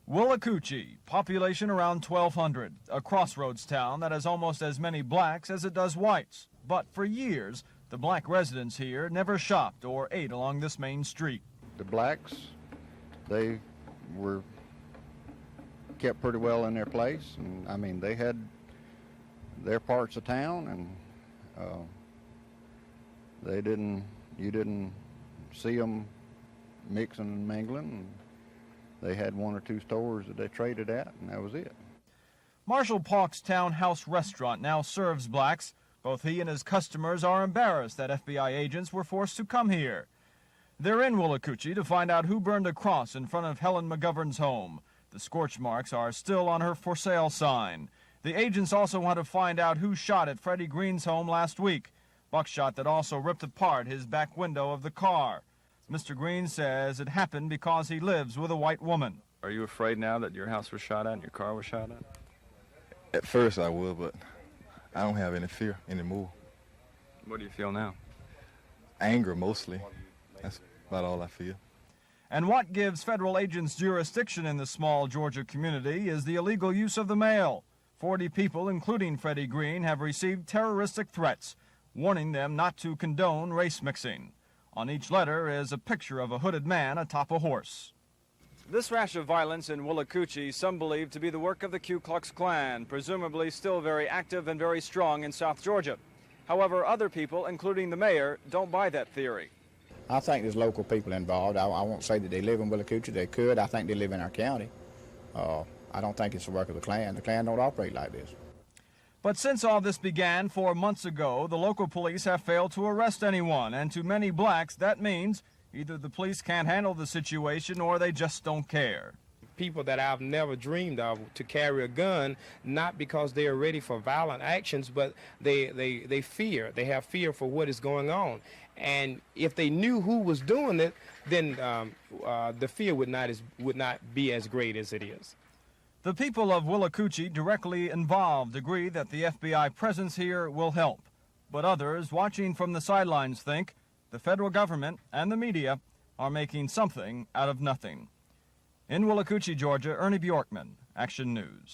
Willacoochee, population around 1,200, a crossroads town that has almost as many blacks as it does whites. But for years, the black residents here never shopped or ate along this main street. The blacks, they were kept pretty well in their place, and I mean, they had their parts of town, and you didn't see them mixing and mingling. And they had one or two stores that they traded at, and that was it. Marshall Pox Townhouse Restaurant now serves blacks. Both he and his customers are embarrassed that FBI agents were forced to come here. They're in Willacoochee to find out who burned a cross in front of Helen McGovern's home. The scorch marks are still on her for sale sign. The agents also want to find out who shot at Freddie Greene's home last week. Buckshot that also ripped apart his back window of the car. Mr. Greene says it happened because he lives with a white woman. Are you afraid now that your house was shot at and your car was shot at? At first I would, but I don't have any fear anymore. What do you feel now? Anger mostly. That's about all I feel. And what gives federal agents jurisdiction in the small Georgia community is the illegal use of the mail. 40 people, including Freddie Greene, have received terroristic threats, warning them not to condone race mixing. On each letter is a picture of a hooded man atop a horse. This rash of violence in Willacoochee, some believe to be the work of the Ku Klux Klan, presumably still very active and very strong in South Georgia. However, other people, including the mayor, don't buy that theory. I think there's local people involved. I won't say that they live in Willacoochee. They could. I think they live in our county. I don't think it's the work of the Klan. The Klan don't operate like this. But since all this began 4 months ago, the local police have failed to arrest anyone, and to many blacks, that means either the police can't handle the situation or they just don't care. People that I've never dreamed of to carry a gun, not because they are ready for violent actions, but they fear. They have fear for what is going on. And if they knew who was doing it, then the fear would not be as great as it is. The people of Willacoochee directly involved agree that the FBI presence here will help. But others watching from the sidelines think the federal government and the media are making something out of nothing. In Willacoochee, Georgia, Ernie Bjorkman, Action News.